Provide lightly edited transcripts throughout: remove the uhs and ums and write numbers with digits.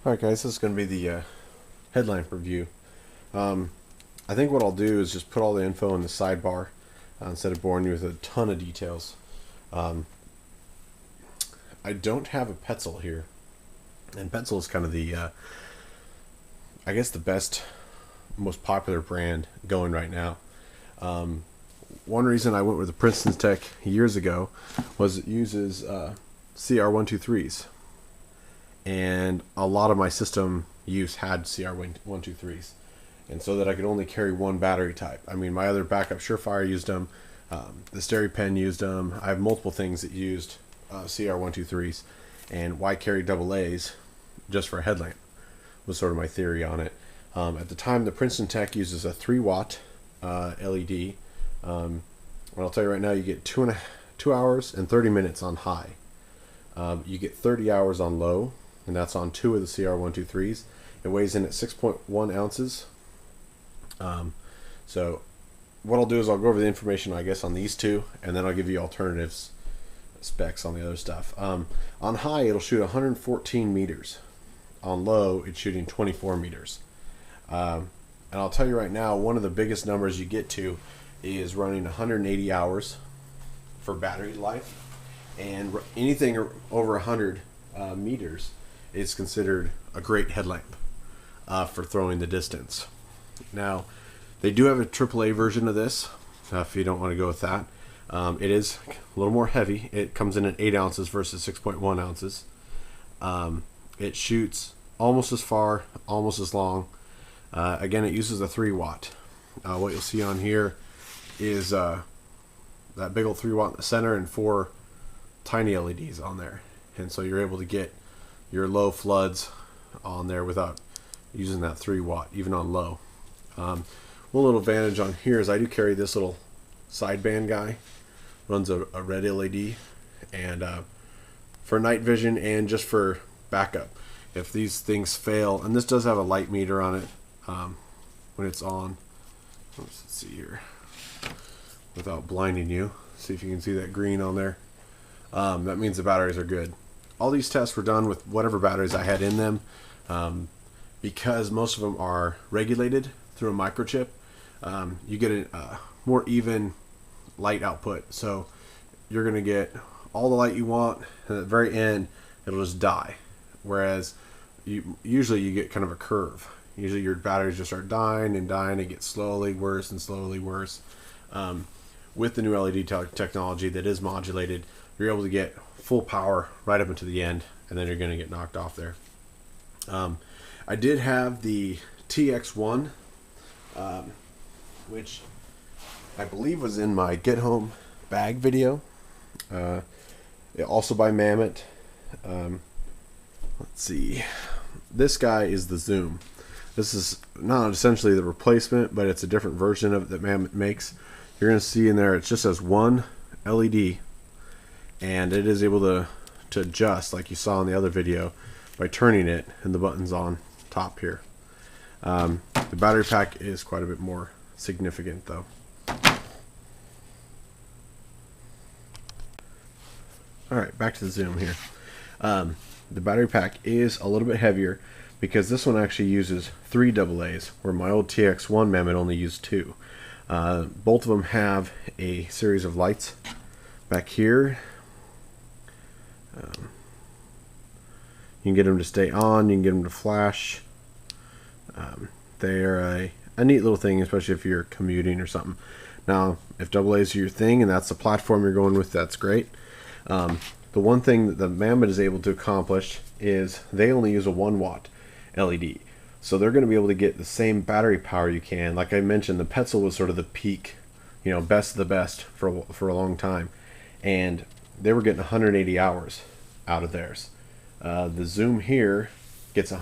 Alright guys, this is going to be the headlamp review. I think what I'll do is just put all the info in the sidebar instead of boring you with a ton of details. I don't have a Petzl here, and Petzl is kind of the, I guess the best, most popular brand going right now. One reason I went with the Princeton Tech years ago was it uses CR123s. And a lot of my system use had CR123s, and so that I could only carry one battery type. I mean, my other backup Surefire used them, the SteriPen used them. I have multiple things that used CR123s, and why carry AA's just for a headlamp was sort of my theory on it. At the time, the Princeton Tech uses a 3-watt LED. And I'll tell you right now, you get 2 hours and 30 minutes on high. You get 30 hours on low, and that's on 2 of the CR123s. It weighs in at 6.1 ounces. So what I'll do is I'll go over the information, I guess, on these two, and then I'll give you alternatives specs on the other stuff. On high, it'll shoot 114 meters. On low, it's shooting 24 meters. And I'll tell you right now, one of the biggest numbers you get to is running 180 hours for battery life, and anything over 100 meters is considered a great headlamp for throwing the distance. Now, they do have a AAA version of this if you don't want to go with that. It is a little more heavy. It comes in at 8 ounces versus 6.1 ounces. It shoots almost as far, almost as long. Again, it uses a 3-watt. What you'll see on here is that big old 3-watt in the center and 4 tiny LEDs on there, and so you're able to get your low floods on there without using that 3-watt, even on low. One little advantage on here is I do carry this little sideband guy. Runs a red LED, and for night vision and just for backup, if these things fail, and this does have a light meter on it when it's on. Let's see here, without blinding you, see if you can see that green on there. That means the batteries are good. All these tests were done with whatever batteries I had in them, because most of them are regulated through a microchip. You get a more even light output, so you're going to get all the light you want, and at the very end it'll just die. Whereas usually you get kind of a curve. Usually your batteries just start dying and dying and get slowly worse and slowly worse. With the new LED technology that is modulated, you're able to get full power right up into the end, and then you're going to get knocked off there. I did have the TX1, which I believe was in my Get Home bag video. Also by Mammoth. Let's see. This guy is the Zoom. This is not essentially the replacement, but it's a different version of it that Mammoth makes. You're going to see in there it just has one LED, and it is able to adjust like you saw in the other video by turning it, and the button's on top here. The battery pack is quite a bit more significant though. Alright, back to the Zoom here. The battery pack is a little bit heavier because this one actually uses 3 AA's, where my old TX1 Mammoth only used 2. Both of them have a series of lights back here. You can get them to stay on, you can get them to flash. They're a neat little thing, especially if you're commuting or something. Now, if AA's are your thing and that's the platform you're going with, that's great. The one thing that the Mammoth is able to accomplish is they only use a 1-watt LED. So they're going to be able to get the same battery power you can. Like I mentioned, the Petzl was sort of the peak, best of the best for a long time. And they were getting 180 hours out of theirs. The Zoom here gets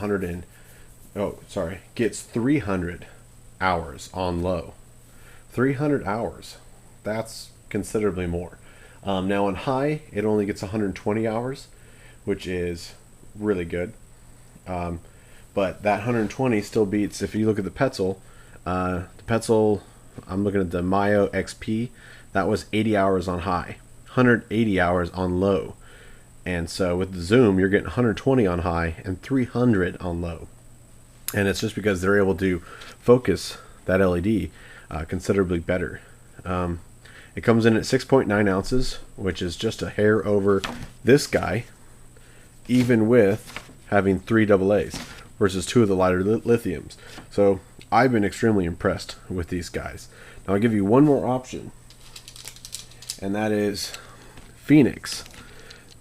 gets 300 hours on low. 300 hours. That's considerably more. Now on high, it only gets 120 hours, which is really good. But that 120 still beats, if you look at the Petzl, I'm looking at the Mayo XP, that was 80 hours on high, 180 hours on low. And so with the zoom, you're getting 120 on high and 300 on low. And it's just because they're able to focus that LED considerably better. It comes in at 6.9 ounces, which is just a hair over this guy, even with having 3 AA's versus 2 of the lighter lithiums. So I've been extremely impressed with these guys. Now I'll give you one more option, and that is Phoenix.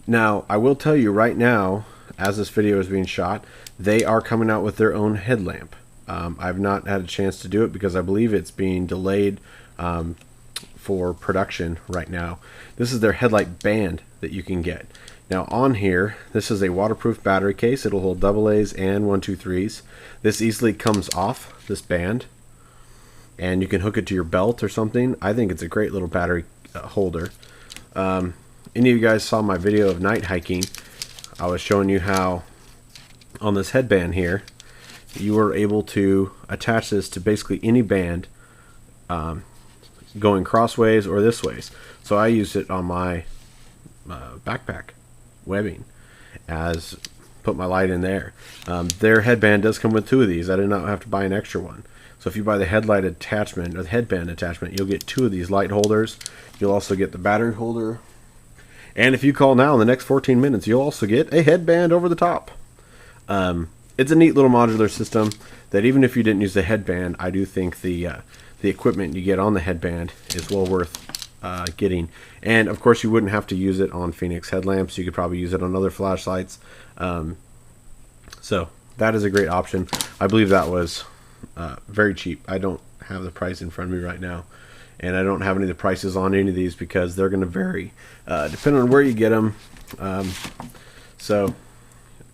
Now I will tell you right now, as this video is being shot, they are coming out with their own headlamp. I've not had a chance to do it because I believe it's being delayed for production right now. This is their headlight band that you can get. Now on here, this is a waterproof battery case. It'll hold AA's and 123's. This easily comes off this band, and you can hook it to your belt or something. I think it's a great little battery holder. Any of you guys saw my video of night hiking, I was showing you how on this headband here, you were able to attach this to basically any band going crossways or this ways. So I used it on my backpack webbing, as put my light in there. Their headband does come with 2 of these. I did not have to buy an extra one. So if you buy the headlight attachment or the headband attachment, you'll get 2 of these light holders. You'll also get the battery holder. And if you call now in the next 14 minutes, you'll also get a headband over the top. It's a neat little modular system that even if you didn't use the headband, I do think the equipment you get on the headband is well worth getting. And of course you wouldn't have to use it on Phoenix headlamps. You could probably use it on other flashlights. So that is a great option. I believe that was very cheap. I don't have the price in front of me right now, and I don't have any of the prices on any of these because they're going to vary depending on where you get them. So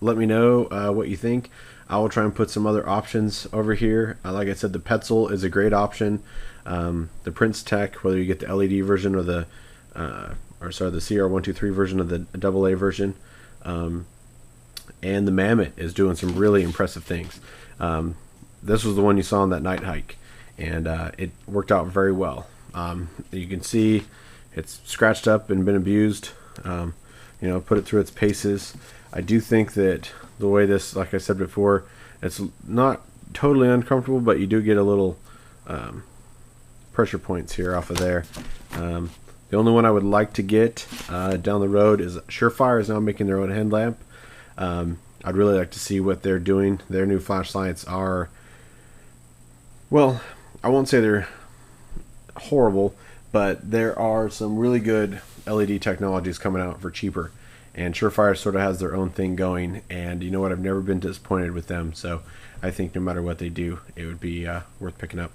let me know what you think. I will try and put some other options over here. Like I said, the Petzl is a great option. The Prince Tech, whether you get the LED version or the CR123 version of the AA version, and the Mammoth is doing some really impressive things. This was the one you saw on that night hike, and it worked out very well. You can see it's scratched up and been abused. Put it through its paces. I do think that the way this, like I said before, it's not totally uncomfortable, but you do get a little pressure points here off of there. The only one I would like to get down the road is Surefire is now making their own headlamp. I'd really like to see what they're doing. Their new flashlights are, well, I won't say they're horrible, but there are some really good LED technologies coming out for cheaper. And Surefire sort of has their own thing going, and you know what, I've never been disappointed with them, so I think no matter what they do, it would be worth picking up.